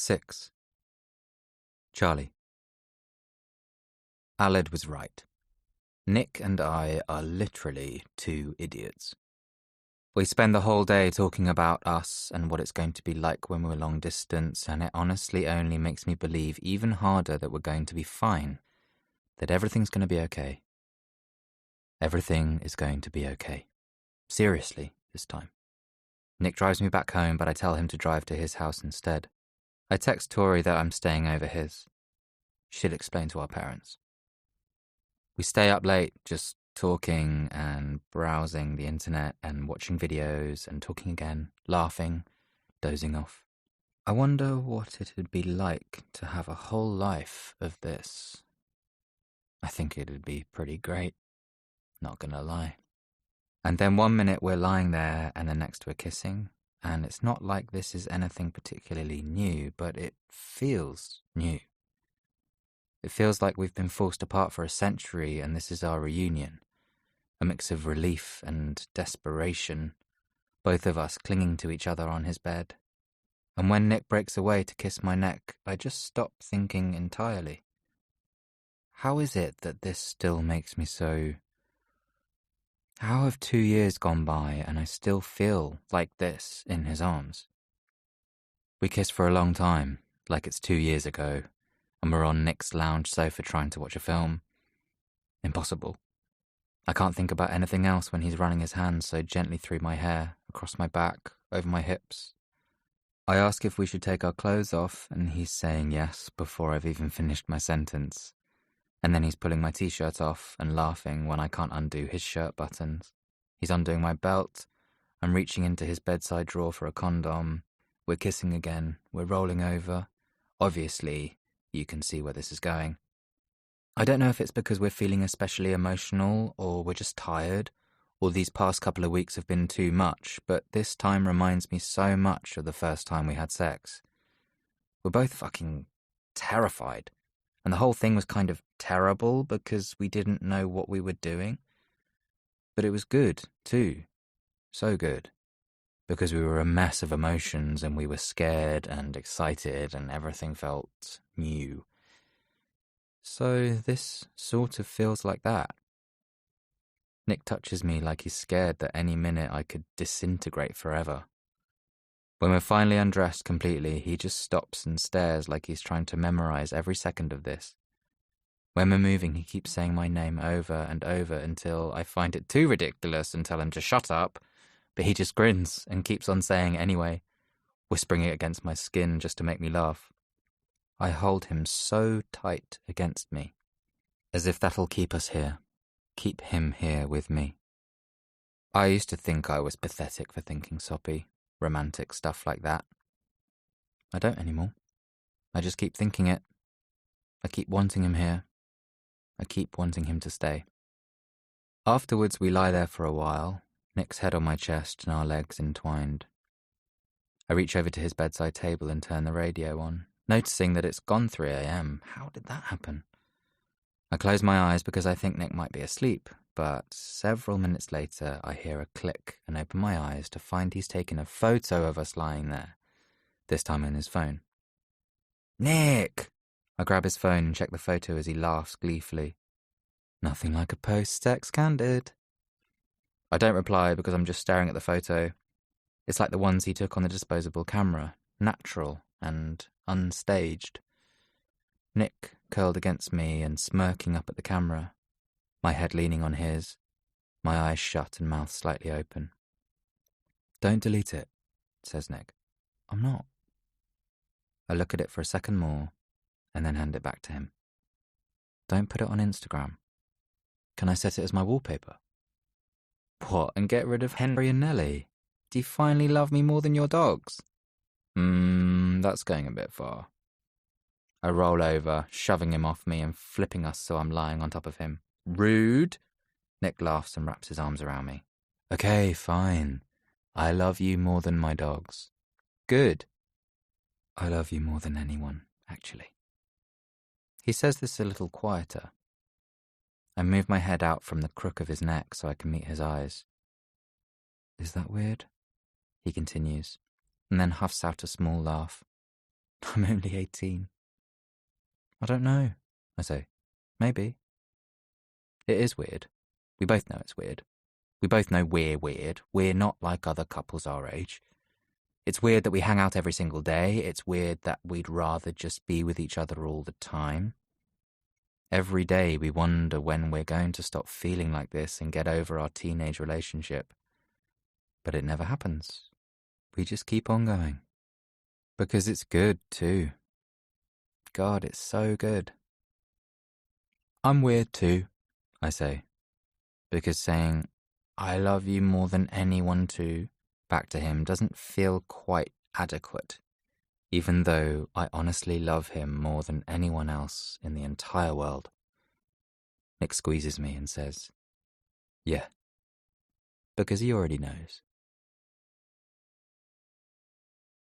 6. Charlie. Aled was right. Nick and I are literally two idiots. We spend the whole day talking about us and what it's going to be like when we're long distance, and it honestly only makes me believe even harder that we're going to be fine, that everything's going to be okay. Everything is going to be okay. Seriously, this time. Nick drives me back home, but I tell him to drive to his house instead. I text Tori that I'm staying over his. She'll explain to our parents. We stay up late, just talking and browsing the internet and watching videos and talking again, laughing, dozing off. I wonder what it would be like to have a whole life of this. I think it would be pretty great, not gonna lie. And then one minute we're lying there and the next we're kissing, and it's not like this is anything particularly new, but it feels new. It feels like we've been forced apart for a century and this is our reunion. A mix of relief and desperation, both of us clinging to each other on his bed. And when Nick breaks away to kiss my neck, I just stop thinking entirely. How is it that this still makes me so... How have 2 years gone by and I still feel like this in his arms? We kiss for a long time, like it's 2 years ago, and we're on Nick's lounge sofa trying to watch a film. Impossible. I can't think about anything else when he's running his hands so gently through my hair, across my back, over my hips. I ask if we should take our clothes off, and he's saying yes before I've even finished my sentence. And then he's pulling my t-shirt off and laughing when I can't undo his shirt buttons. He's undoing my belt. I'm reaching into his bedside drawer for a condom. We're kissing again. We're rolling over. Obviously, you can see where this is going. I don't know if it's because we're feeling especially emotional or we're just tired or these past couple of weeks have been too much, but this time reminds me so much of the first time we had sex. We're both fucking terrified. And the whole thing was kind of terrible because we didn't know what we were doing. But it was good, too. So good. Because we were a mess of emotions and we were scared and excited and everything felt new. So this sort of feels like that. Nick touches me like he's scared that any minute I could disintegrate forever. When we're finally undressed completely, he just stops and stares like he's trying to memorize every second of this. When we're moving, he keeps saying my name over and over until I find it too ridiculous and tell him to shut up, but he just grins and keeps on saying anyway, whispering it against my skin just to make me laugh. I hold him so tight against me, as if that'll keep us here, keep him here with me. I used to think I was pathetic for thinking soppy, romantic stuff like that. I don't anymore. I just keep thinking it. I keep wanting him here. I keep wanting him to stay. Afterwards, we lie there for a while, Nick's head on my chest and our legs entwined. I reach over to his bedside table and turn the radio on, noticing that it's gone 3 a.m. How did that happen? I close my eyes because I think Nick might be asleep, but several minutes later I hear a click and open my eyes to find he's taken a photo of us lying there, this time on his phone. Nick! I grab his phone and check the photo as he laughs gleefully. Nothing like a post-sex candid. I don't reply because I'm just staring at the photo. It's like the ones he took on the disposable camera, natural and unstaged. Nick curled against me and smirking up at the camera, my head leaning on his, my eyes shut and mouth slightly open. Don't delete it, says Nick. I'm not. I look at it for a second more and then hand it back to him. Don't put it on Instagram. Can I set it as my wallpaper? What, and get rid of Henry and Nellie? Do you finally love me more than your dogs? That's going a bit far. I roll over, shoving him off me and flipping us so I'm lying on top of him. Rude! Nick laughs and wraps his arms around me. Okay, fine. I love you more than my dogs. Good. I love you more than anyone, actually. He says this a little quieter. I move my head out from the crook of his neck so I can meet his eyes. Is that weird? He continues, and then huffs out a small laugh. I'm only 18. I don't know, I say. Maybe. It is weird. We both know it's weird. We both know we're weird. We're not like other couples our age. It's weird that we hang out every single day. It's weird that we'd rather just be with each other all the time. Every day we wonder when we're going to stop feeling like this and get over our teenage relationship. But it never happens. We just keep on going. Because it's good, too. God, it's so good. I'm weird, too, I say. Because saying, I love you more than anyone too, back to him doesn't feel quite adequate, even though I honestly love him more than anyone else in the entire world. Nick squeezes me and says, yeah, because he already knows.